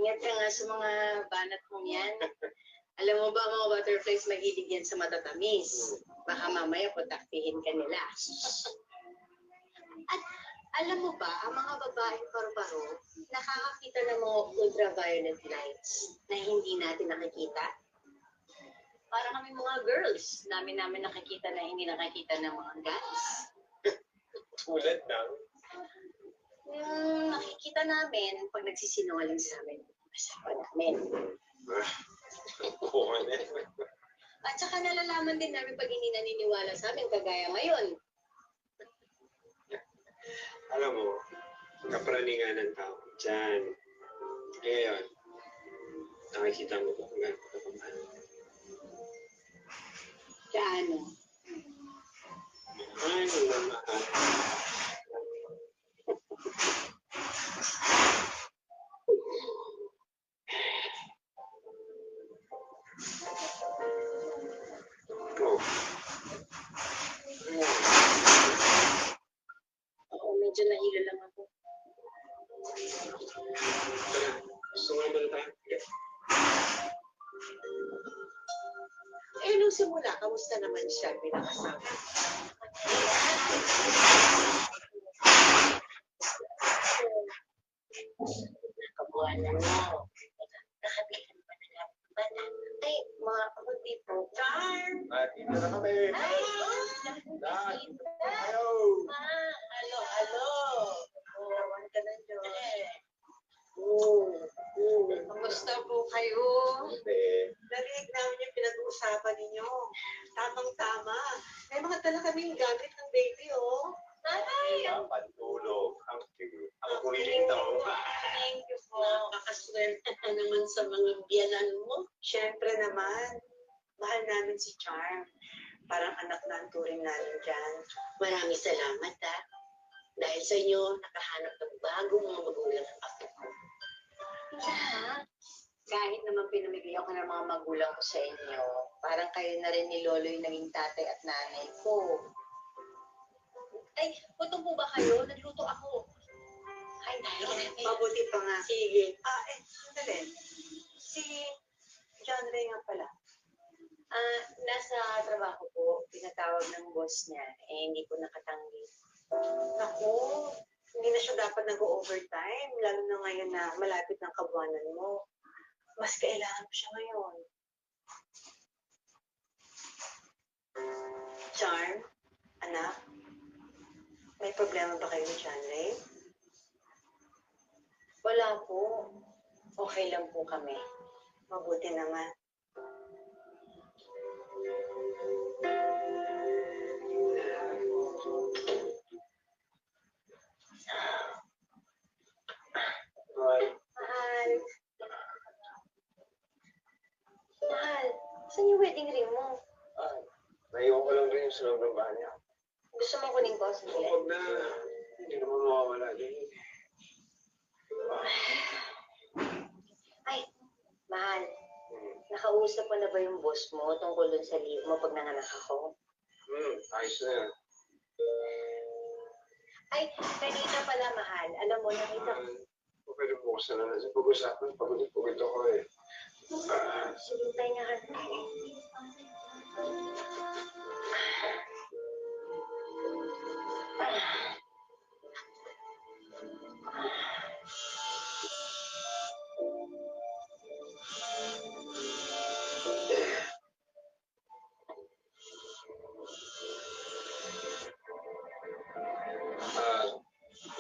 Ingat ka nga sa mga banat mong yan. Alam mo ba, mga butterflies mahilig yan sa matatamis. Baka mamaya putaktihin ka nila. At alam mo ba, ang mga babaeng paru-paro, nakakakita ng mga ultraviolet lights na hindi natin nakikita? Para kami mga girls, namin nakikita na hindi nakikita ng mga guys. Tulad ng? Nakikita namin pag nagsisinungaling sa amin, asawa namin. At saka nalalaman din namin pag hindi naniniwala sa amin, kagaya ngayon. Alam mo, kapraningan ng tao dyan. Ngayon, nakikita mo kung gano'n ka kamahal. Gaano? Mahal na mahal. Oh. Oo, medyo nahilo lang ako. Gusto nga ba na tayo? Nung simula, kamusta naman siya bilang asawa? Kabuhanan mo. Nakabilan pa na lang. Ay, mga kapatid po. Charm! Dito na kami. Ay! Hello! Halo! Nawan ka na Diyos. Kamusta po kayo? Narinig namin yung pinag-uusapan ninyo. Tamang-tama. May mga dala kaming gamit ng baby, oh. Ay! Pantulog. Ang kuliling tao. Thank you po. Nakakaswerte ka naman sa mga biyanan mo. Siyempre naman. Mahal namin si Charm. Parang anak na ang turing namin dyan. Maraming salamat, ha. Dahil sa inyo, nakahanap ng bagong mga magulang ang apo ko. Ha? Kahit naman pinamigay ako ng mga magulang ko sa inyo, parang kayo na rin ni Lolo yung naging tatay at nanay ko. Ay, gutom po ba kayo? Nagluto ako. Ay, Mabuti pa nga. Sige. Sandali. Si John Ray nga pala. Nasa trabaho po, pinatawag ng boss niya, hindi ko nakatanggi. Naku, hindi na siya dapat nag-overtime, lalo na ngayon na malapit ng kabuwanan mo. Mas kailangan mo siya ngayon. Charm, anak, may problema ba kayo ni John Ray? Wala po. Okay lang po kami. Mabuti naman. Mahal, saan yung wedding ring mo? Naiwan ko lang rin yung sa loob ng bahay niya. Gusto mo kunin ko? Sandali. Huwag na. Hindi naman mawawala din. Ay, mahal. Nakausap mo na ba yung boss mo tungkol dun sa leave mo pag nanganak ako? Ayos na yan. Ay, kanina pala, mahal. Alam mo, nakita ko. Pwede bukas na lang sa pag-usapan. Pagod ako eh. Sige, tayo nga ka.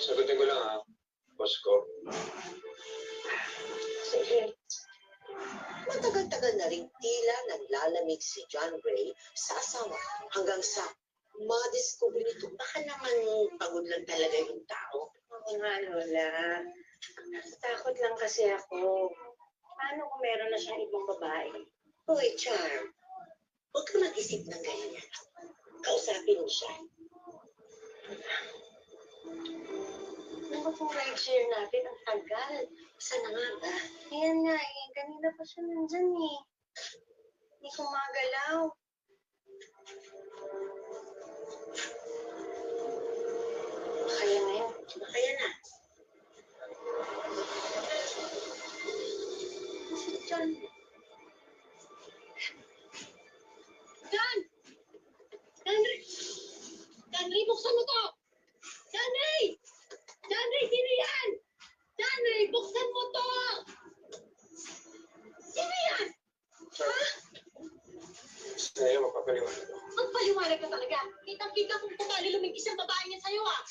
Sagutin ko lang ha, boss ko. Sige. Matagal-tagal na rin tila naglalamig si John Ray sa asawa hanggang sa ma-discover nito. Baka naman pagod lang talaga yung tao. Oo nga, Lola. Takot lang kasi ako. Paano kung meron na siyang ibang babae? Hoy, Charm, huwag ka mag-isip ng ganyan. Kausapin mo siya. Ano kung ride-share natin? Ang tagal. Sana nga ba? Ayan nga eh. Kanina pa siya nandyan eh. Hindi ko magalaw. Kaya na yun. Kaya na. John! John! John! John Ray, buksan mo to! John Ray! John Ray, sino yan? John Ray, buksan mo to! Sino yan? Ha? Gusto niya magpapaliwanag ako. Magpaliwanag ka talaga. Kitang-kita kung kumali lumingkis ang babae niya sa'yo ah.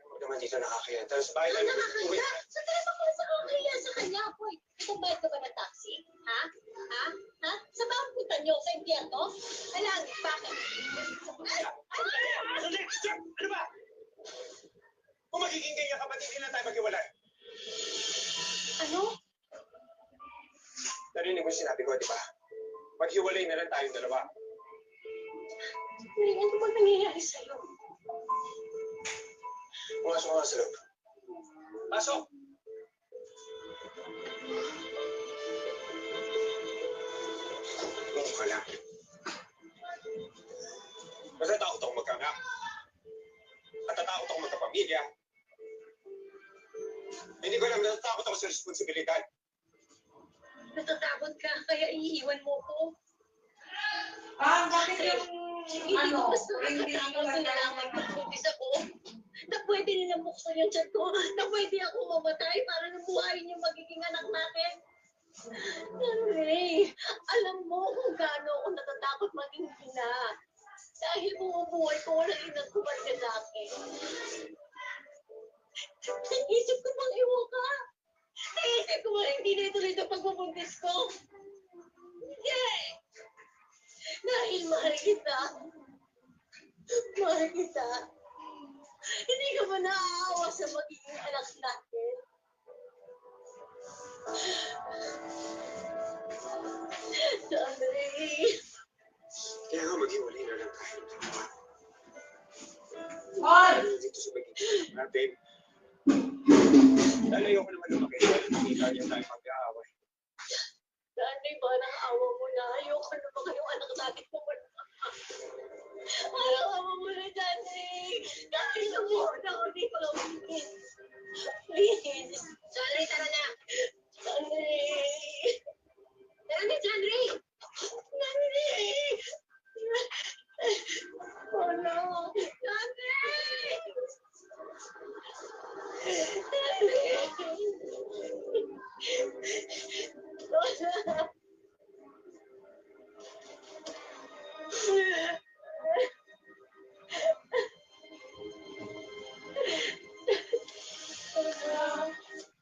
Huwag naman dito nakakaya. Tara sa bahay Ano namin. nakakaya? Sa talaga ko sa kakaya sa kanya, boy. Itong bayad ka ba ng taxi? Ha? Ha? Ha? Sa ba ang punta niyo? Sa impyerno? Alang, bakit? Ano ba? Kung magiging ganyan kapatid, hindi na tayo maghiwalay. Ano? Narinig mo yung sinabi ko, di ba? Maghiwalay na lang tayong dalawa. Hindi, ano ba nangyayari sa'yo? Pumasok ka sa loob. Pasok! Huwag ka lang. Natatakot ako magkaanak. At natatakot ako magkapamilya. Hindi ko alam, natatakot ako sa responsibilidad. Natatakot ka, kaya iiwan mo ko. Bakit yung, Hindi ko mas nakakatakot na nalaman kung buntis ako. Na pwede nilang buksan yung chat ko. Na pwede ako mamatay para nabuhayin yung magiging anak natin. Henry, alam mo kung gaano ako natatakot maging ina. Dahil bumubuhay ko walang inang kumarga sa akin. Naisip ko bang iwan ka? Naisip ko bang hindi na ituloy sa pagbubuntis ko? Yay! Dahil mahal kita. Mahal kita. Hindi ka ba naaawa sa magiging anak natin? Sandri. Kaya nga maghiwalay na lang tayo. Paul! Dito sa magiging anak natin. Dahil ayoko naman lumaki. Dahil nakita niya tayo mag-aaway. Sandri, ba nang awa mo na? Ayoko na ba kayong anak natin pumunta? Awa mo na, Sandri. Dahil namuha na ako dito lang. Please. Sandri, tara na. Sandri. Tara na, Sandri. Sandri. Oh no. Sandri.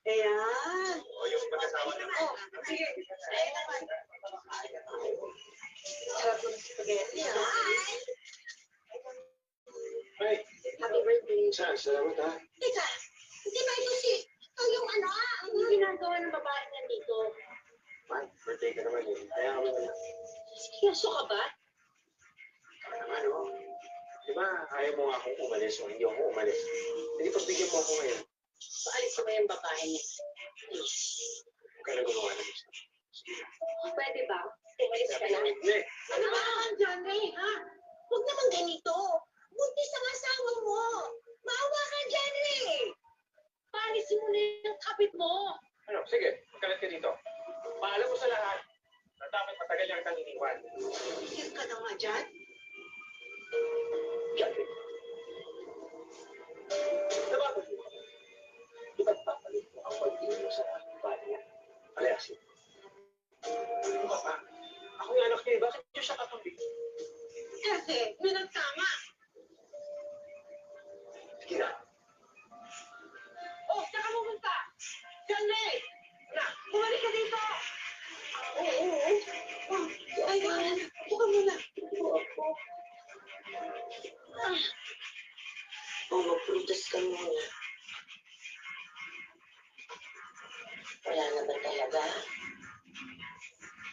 Ayan. O yung pagkasama niya. Sige. Sarap ng spaghetti, ha? Ay, Happy birthday. salamat ha. Teka, hindi ba ito si... yung ano, ang ginagawa ng babae nandito? Ay, birthday ka naman yun. Kaya kami na. Seryoso ka ba? Ano? Di ba, ayaw mo nga akong umalis o hindi ako umalis. Hindi pagbigyan mo ako ngayon. Paalis mo yung babae niya. Please. Huwag ka na gumawa ng gusto. Pwede ba? Umalis ka na. Hindi. Ano ba ang Johnny, ha? Huwag naman ganito. Buntis ang asawa mo. Maawa ka, Johnny. Paalisin mo na yung kapit mo. Ano, sige, magkalat ka dito. Paalam mo sa lahat na dapat matagal lang kang iniwan. Tigil ka na nga dyan. Gagawin. Nabago mo. Di ba't papalit mo ang pag-iwan mo sa bahay niya? Palayasin. Ano ka pa? Ako yung anak niya, bakit niyo siya kapabig? Kasi, yun ang tama. Sige na. Oh, saan ka pumunta? Johnny! Na, bumalik ka dito! Oo. Ayan, buka muna. Buka. Magprutas ka muna. Wala naman talaga.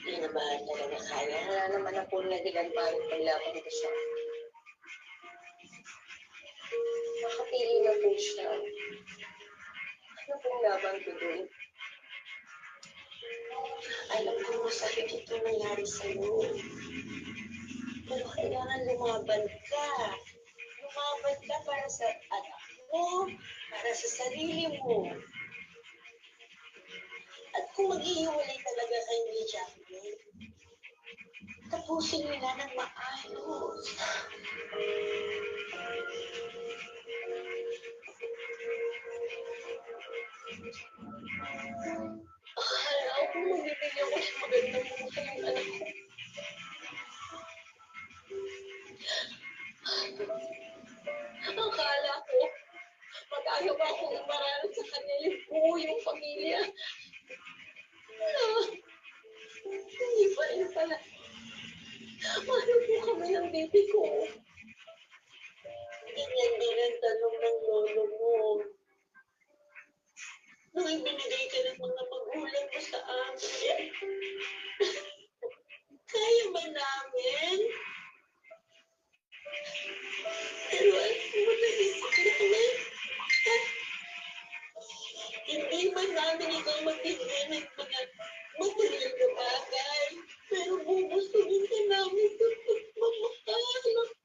Hindi na ba talaga kaya? Wala naman ang pulnadigan pa rin paglaban ko siya. Makapili na po siya. Ano pong laban ko doon? Alam ko masakit ito nangyari sa'yo. Pero kailangan lumaban ka. Lumaban ka para sa anak mo, para sa sarili mo. At Kung maghihiwalay talaga kayo ni Jacqueline, tapusin nila ng maayos. Akala ko mabibigyan ko siya magandang buhay yung anak ko. Akala ko magagawa kong iparal sa kanya yung buong pamilya. Hindi pa rin pala. Paano po kami ng baby ko? Ganyan din ang tanong ng lolo mo. Nung ibinigay ka ng mga magulang mo sa amin, kaya ba namin? Pero ano mo naisip namin? Hindi man namin ikaw magbigay ng mga material na bagay. Pero bubusugin ka namin sa pagmamahal ako.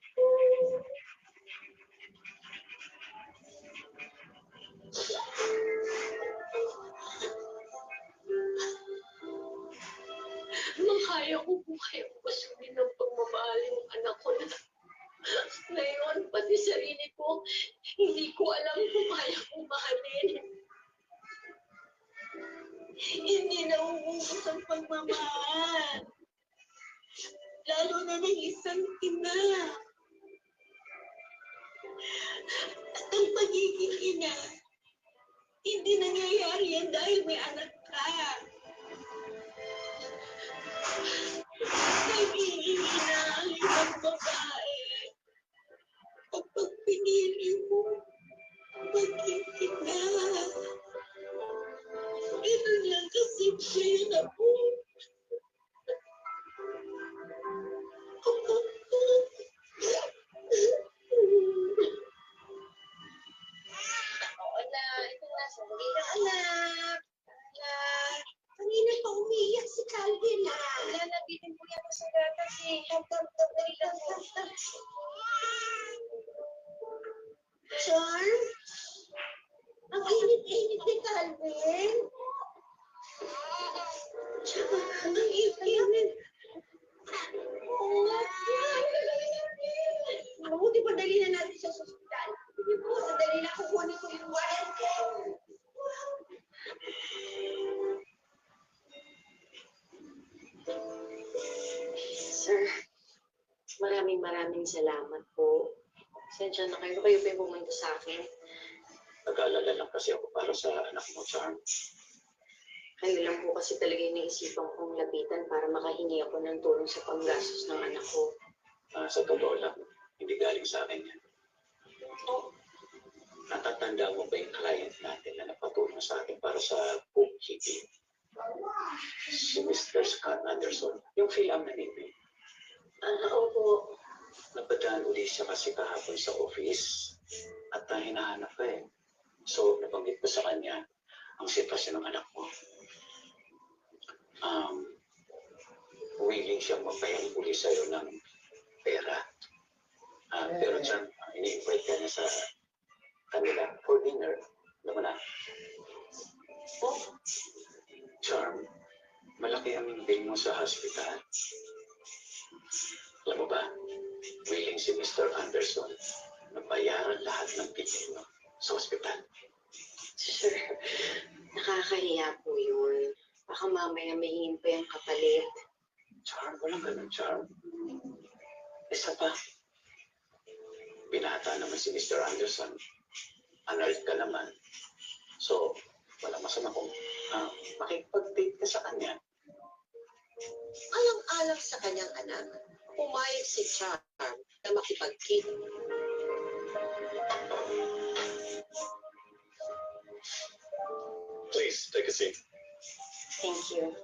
Makaya ko po kayong busugin ng pagmamahal ng anak ko na ngayon, pati sarili ko, hindi ko alam kung kaya kong mahalin. Hindi na uubos ang pagmamahal. Lalo na ng isang ina. At ang pagiging ina, hindi nangyayari yan dahil may anak ka. Nagiging ina ang isang babae. Kapag pinili mo, maging ina. Ganun lang kasimple yun ako. Oo na, ito na, sandali na anak. Anak, kanina pa umiiyak si Calvin na. Lalabitin po yan sa gatas eh. Dali lang po. Charm? Ang init-init ni Calvin. Tsaka, ang init-init. Oo nga. Mabuti pa dali na natin sa ospital. Hindi po, sandali na kukunin ko yung wallet ko. Sir, maraming salamat po. Sensya na kayo pa yung pumunta sa akin. Nag-aalala lang kasi ako para sa anak mo, Charm. Kayo lang po kasi talaga yung naisipan kong lapitan para makahingi ako ng tulong sa panggastos ng anak ko. Sa totoo lang, hindi galing sa akin yan. Natatanda mo ba yung client natin na napatulong sa akin para sa bookkeeping? Si Mr. Scott Anderson, yung Phil-Am na name. Opo. Napadaan uli siya kasi kahapon sa office at hinahanap ka eh. So, nabanggit ko sa kanya ang sitwasyon ng anak mo. Willing siyang magpayang uli sa'yo ng pera. Pero Charm, ini-invite ka niya sa kanila for dinner. Alam mo na? Charm, malaki ang bill mo sa hospital. Alam mo ba, willing si Mr. Anderson na bayaran lahat ng bill mo sa hospital. Sir, nakakahiya po yun. Baka mamaya mahingin pa yung kapalit. Charm, walang ganun, Charm. Isa pa, binata naman si Mr. Anderson. Alert ka naman. So, walang masama kung makipag-date ka sa kanya. Alang-alang sa kanyang anak, pumayag si Charm na makipagkita. Please, take a seat. Thank you.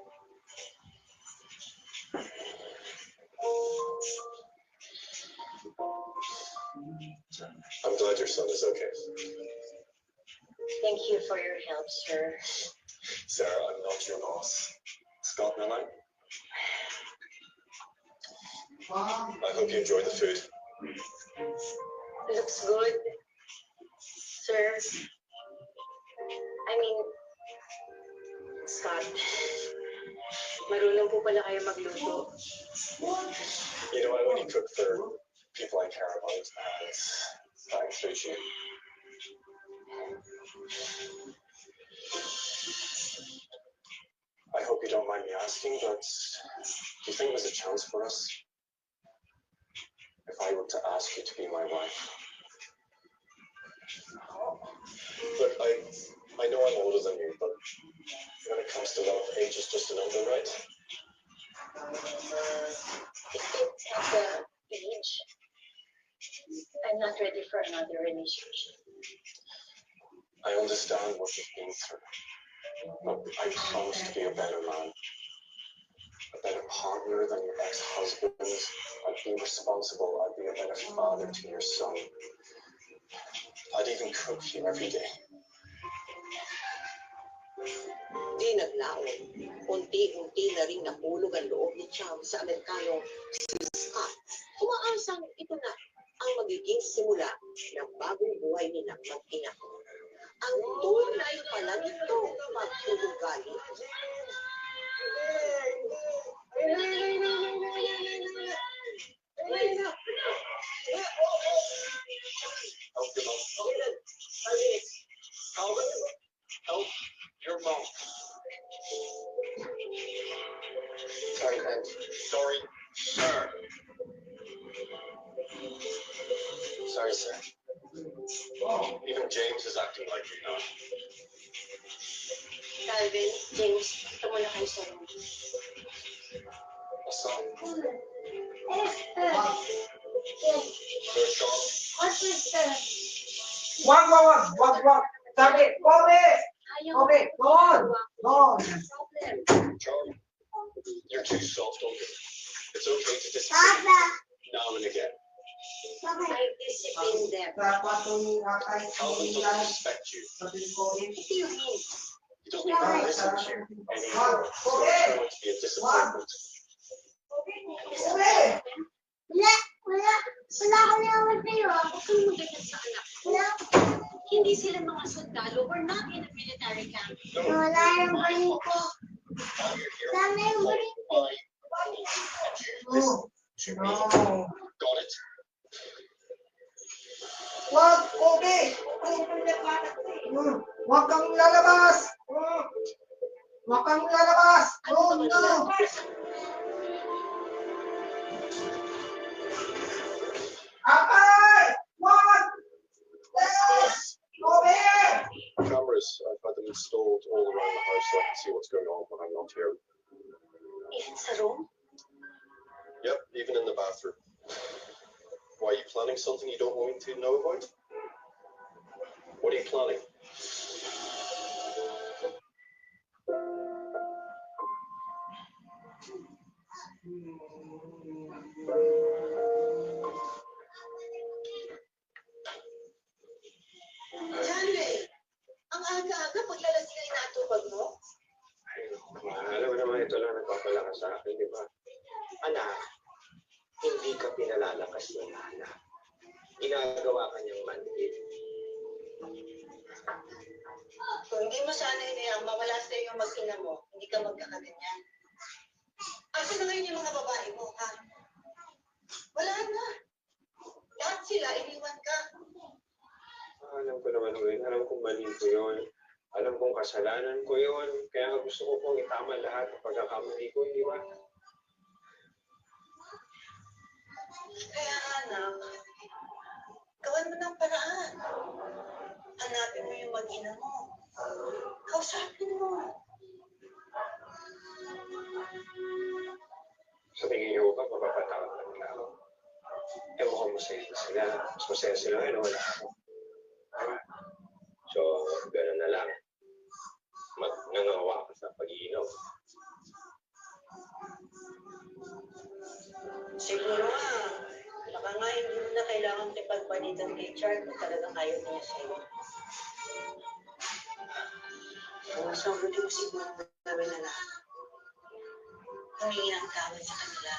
I'm glad your son is okay. Thank you for your help, sir. Sarah, I'm not your boss. Scott Miller. I hope you enjoy the food. Looks good, sir. I mean, Scott, marunong po pala kayo magluto. You know, I only cook for people I care about, and that includes you. I hope you don't mind me asking, but do you think there's a chance for us? If I were to ask you to be my wife? Look, I know I'm older than you, but when it comes to love, age is just a number, right? It's not the age. I'm not ready for another relationship. I understand what you've been through, but I promise to be a better man, a better partner than your ex-husband. I'd be responsible. I'd be a better father to your son. I'd even cook for you every day. Di naglaon. Unti-unti na rin napulog ang loob ni Cham sa Amerikanong si Scott. Umaasang ito na ang magiging simula ng bagong buhay nilang mag-ina. Ang tunay pala nito magtulugali. Help your mom. Help your mom. Sorry, man. Sorry, sir. Sorry, sir. Even James is acting like you now. Calvin, James, ito muna kayo sa room. What's up? Sir Charles. Wag. Sabi, Kobe! Kobe, doon! Charlie, you're too soft on him. It's okay to disagree now and again. I discipline them. Dapat tumingakay Calvin doesn't respect you. Sabi ni Kobe. What do you mean? He doesn't even listen to you anymore. So it's going to be a disappointment. Kobe! Wala ko naman sa'yo. Huwag kang maganyan sa anak ko. Hindi sila mga sundalo. We're not in a military camp. Wala yung baling ko. Sana yung baling ko. To me. No. Got it? Wag, Kobe! Wag kang lalabas! Wag kang lalabas! Ano No, no! Apay! Wag! Yes! Kobe! Cameras, I've had them installed all around the house so I can see what's going on when I'm not here. Even sa room? Yep, even in the bathroom. Why, are you planning something you don't want me to know about? What are you planning? John Ray, ang aga-aga paglalasing ay natupag mo? Ay, alam mo naman ito lang nagpapalakas sa akin, di ba? Anak, hindi ka pinalalakas ng nana. Ginagawa ka niyang manhid. Kung hindi mo sana inayang mawala sa iyo yung mag-ina mo, hindi ka magkakaganyan. Asa na ngayon yung mga babae mo, ha? Wala na. Lahat sila, iniwan ka. Alam ko naman, Uwin. Alam kong mali ko yun. Alam kong kasalanan ko yun. Kaya nga gusto ko pong itama lahat ng pagkakamali ko, di ba? Kaya anak, gawan mo ng paraan. Hanapin mo yung mag-ina mo. Kausapin mo. Sa tingin niyo ba, mapapatawad na nila ako? Ewan ko masaya na sila. Mas masaya sila ngayon, wala ako. Diba? So, gano'n na lang. Nangawa ka sa pag-iinom. Siguro nga, baka nga hindi mo na kailangan ipagpalitan kay Char kung talagang ayaw niya sa'yo. Mas mabuti mo siguro gawin na lang. Humingi ng tawad sa kanila.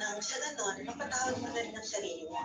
Nang sa ganon, mapatawad mo na rin ang sarili mo.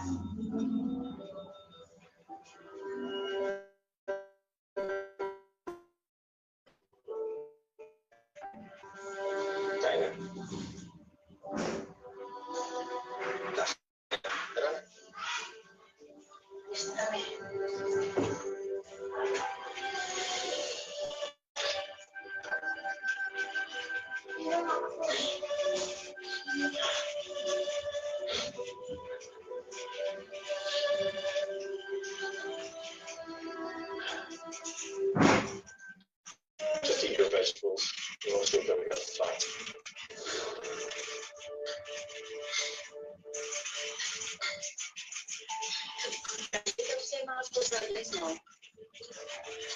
Ito sa mga school projects mo.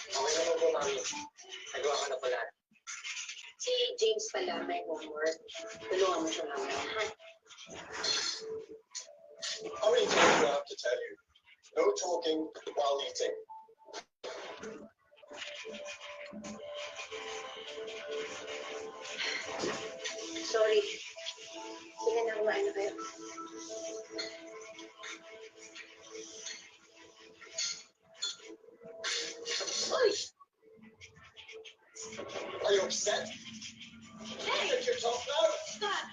Okay naman po, mami. Nagawa ko na pala. Si James pala may homework. Tulungan mo siya mamaya, ha? How many times do I have to tell you? No talking while eating. Sorry. Sige na, kumain na kayo. Uy! Are you upset? Hey! Take your talk now. Stop!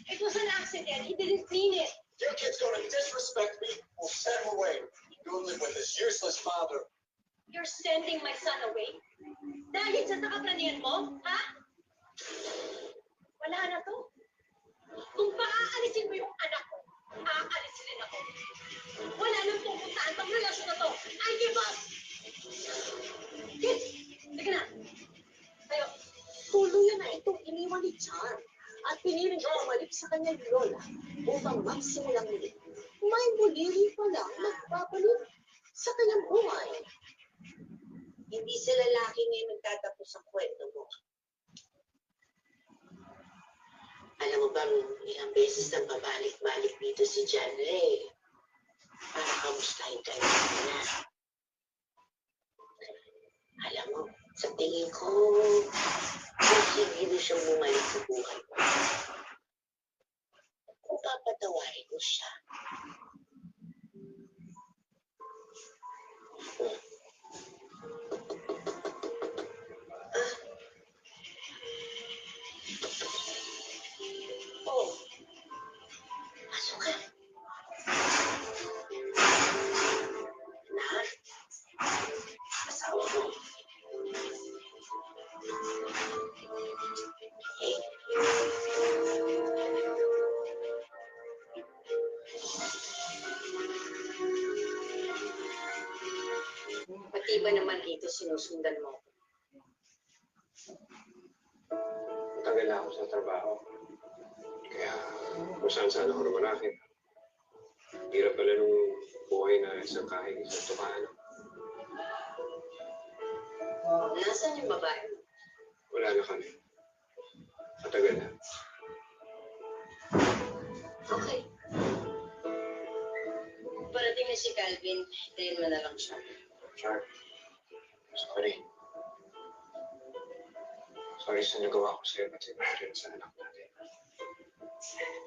It was an accident. He didn't mean it. Your kid's gonna disrespect me. We'll send him away. Go live with his useless father. You're sending my son away? Dahil sa nakaplanihan mo, ha? Wala na to. Kung paaalisin mo yung anak ko, aalisin rin ako. Wala nang pupuntaan tong relasyon na to. I give up! Kid, sige na. Tayo. Tuluyan na itong iniwan ni Char at piniling bumalik sa kanyang lola upang magsimulang muli. May muli rin palang magbabalik sa kanyang buhay. Hindi sa lalaki ngayon nagtatapos ang kwento mo. Alam mo bang ilang beses nang babalik-balik dito si John Ray para kamustahin kayo na. Alam mo, sa tingin ko, hindi mo siyang bumalik sa buhay ko. Kung papatawarin mo siya. Oh, pasok ka. Lahat. Asawa mo. Eh, pati ba naman dito sinusundan mo? Matagal na ako sa trabaho. Kaya kung saan ako rumalakit. Hirap pala nung buhay na isang kahig, isang tukaan. Nasaan yung babae? Wala na kami. Matagal na. Okay. Parating na si Calvin, hintayin mo na lang siya. Char, sorry. Sorry sa nagawa ko sa'yo at rin sa anak natin.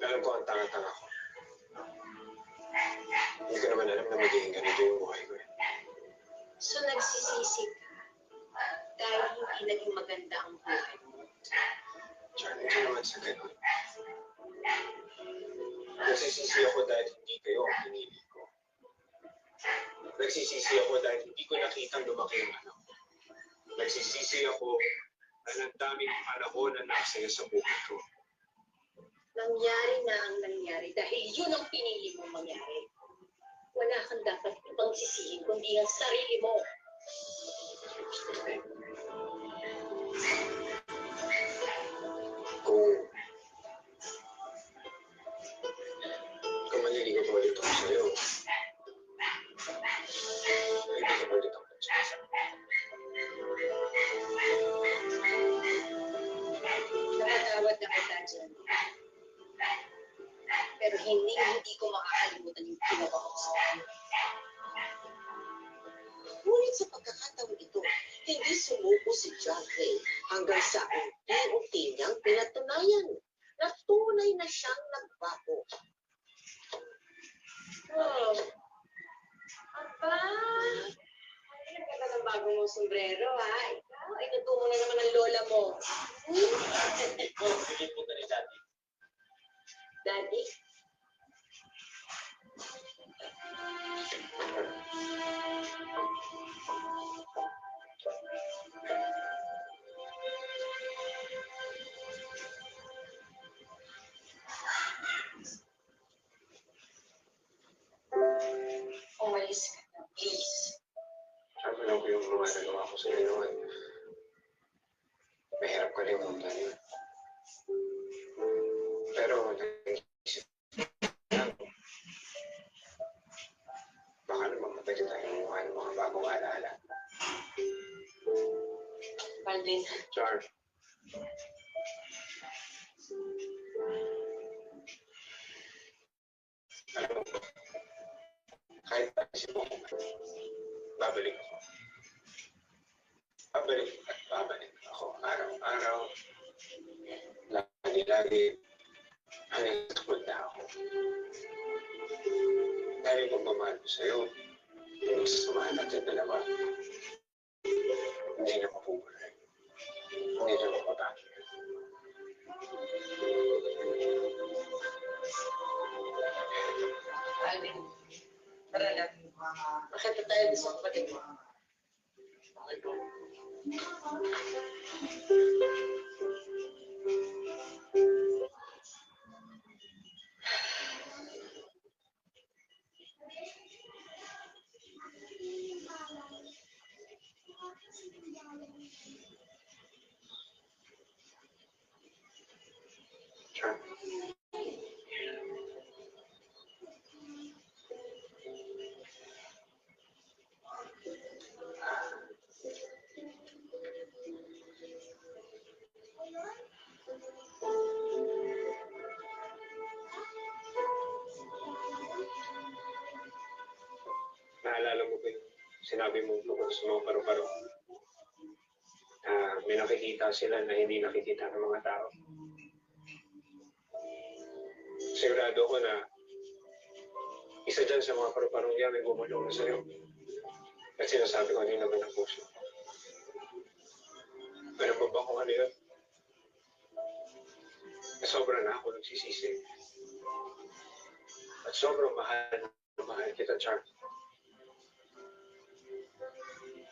Alam ko ang tanga-tanga ko. Hindi ko naman alam na magiging ganito yung buhay ko. So nagsisisi ka dahil hindi naging maganda ang buhay mo. Char, hindi naman sa ganun. Nagsisisi ako dahil hindi kayo ang pinili ko. Nagsisisi ako dahil hindi ko nakitang lumaki ang anak ko. Nagsisisi ako dahil ang daming panahon na naksaya sa buhay ko. Nangyari na ang nangyari dahil yun ang pinili mong mangyari. Wala kang dapat ibang sisihin kundi ang sarili mo. Kung maliligaw pa ulit ako sa'yo, hindi ka ulit ako sa'yo. Napatawad na kita dyan. Pero hindi ko makakalimutan yung ginawa ko sa akin. Ngunit sa pagkakataon ito, hindi sumuko si John Ray hanggang sa unti-unti niyang pinatunayan na tunay na siyang nagbago. Oh. Aba! Ay, ang ganda ng bago mong sombrero, ha? Ikaw, inutungo na naman ng lola mo. Bigyan po ka ni Daddy. Daddy? Umalis ka na, please. Sabi lang ko yung mga nagawa ko sa'yo noon. Mahirap kalimutan yun. Pero naisip din. Char. Alam mo, kahit isip mo, babalik ako. Babalik at babalik ako araw-araw. Lagi-lagi, hanggang tukod na ako. Dahil kung pamahal ko sa'yo, yung sasamahan natin dalawa, hindi na mapupulay. Hindi na mapapagod. Alvin, tara na. Makita tayo sa kapatid mo. Okay po. Char. Naalala mo ba yung sinabi mo tungkol sa mga paru-paro? May nakikita sila na hindi nakikita ng mga tao. Sigurado ko na isa dyan sa mga paru-parong yan may bumulong na sa'yo. At sinasabi ko ano yung naman ang puso. Alam mo ba kung ano yun? Sobrang na ako nagsisisi. At sobrang mahal na mahal kita, Char.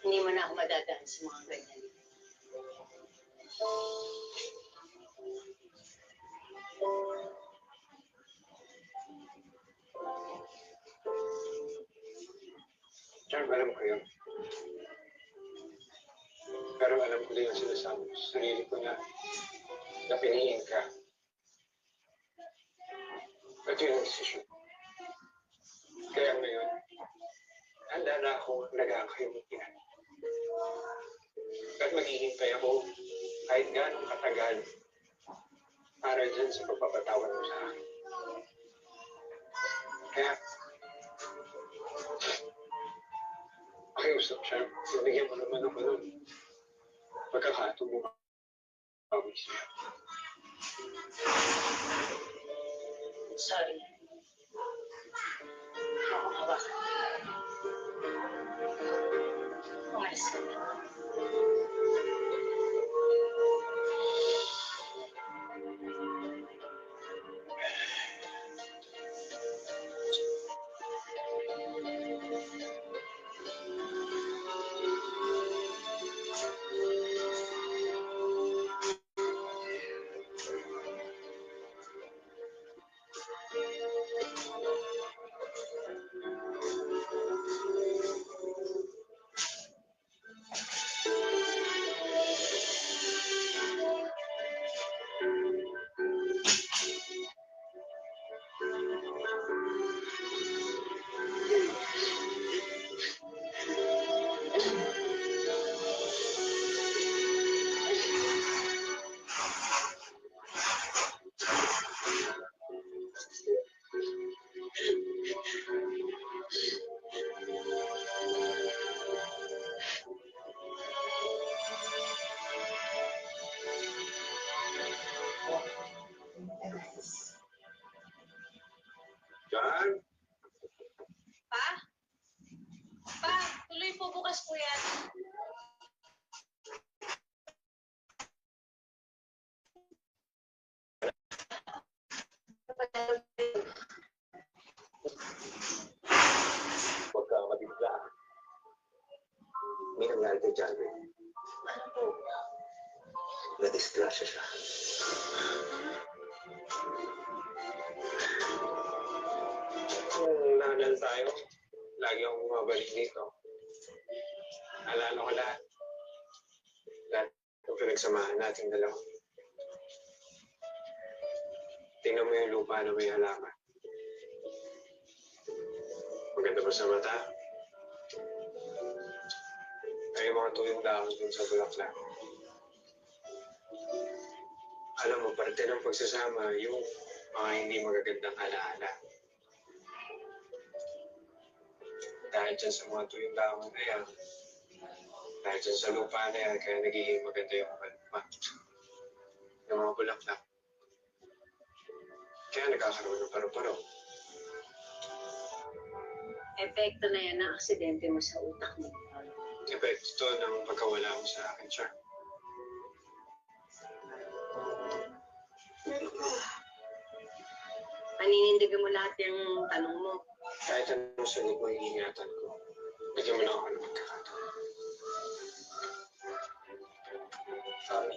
Hindi mo na ako madadaan sa mga ganyan. Char, alam ko yun. Pero alam ko din yung sinasabi ko sa sarili ko na piniin ka. At yun ang desisyon. Kaya ngayon, handa na ako nag-aakayumutin. At maghihintay ako kahit gano'ng katagal para dyan sa pagpapatawad mo sa akin. Kaya, pakiusap siya. Bibigyan mo naman ako nun. Pagkakataon mo pawis. Sorry. Ako hawak. Umalis ka na. John? Pa? Pa, tuloy po bukas po yan. Huwag ka mabigla. May nangyari kay John. Ano po? Na-disgrasya siya. Kung nahanal tayo, lagi akong bumabalik dito. Alala ko lahat. Lahat ng pinagsamahan nating dalawa. Tingnan mo yung lupa na may halaman. Maganda ba sa mata? Ay yung mga tuyong dahon dun sa bulaklak. Alam mo, parte ng pagsasama, yung mga hindi magagandang alaala. Dahil dyan sa mga tuyong lamang na yan, dahil dyan sa lupa na yan, kaya nagiging maganda yung mga bulaklak. Kaya nagkakaroon ng paru-paro. Epekto na yan ng aksidente mo sa utak mo. Epekto ng pagkawala mo sa akin, Char. Paninindigan mo lahat yung tanong mo. Kahit anong sagot mo, iingatan ko. Bigyan mo na ako ng pagkakataon. Mami.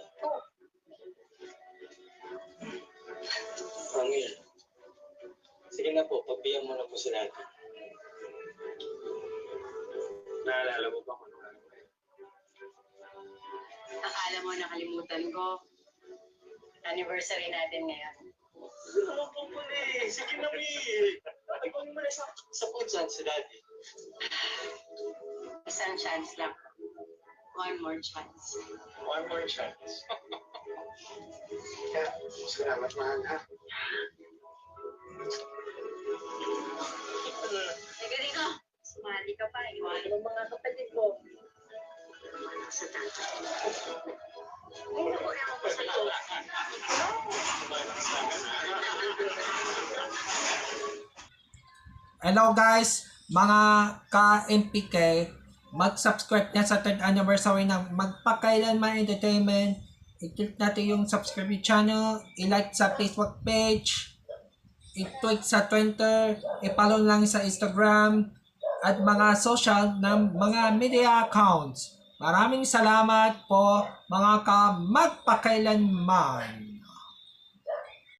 Mami. Sige na po, pagbiyan mo na po sila. Naalala mo ba kung ano ano ba yun? Akala mo nakalimutan ko. Anniversary natin ngayon. Ano po po eh? Sige na, Mi. Ikaw mo na sa po dyan si Daddy. Isang chance lang. One more chance. One more chance. Kaya, salamat mahal ha. Teka dito. Sumali ka pa. Iwanan mo mga kapatid mo. Manak sa tatay. Ay, naku, ewan ko sa'yo. Hello guys, mga ka-MPK, mag-subscribe na sa 3rd anniversary ng Magpakailanman Entertainment. I-click natin yung subscribe channel, i-like sa Facebook page, i-tweet sa Twitter, i-follow lang sa Instagram, at mga social ng mga media accounts. Maraming salamat po mga ka-magpakailanman.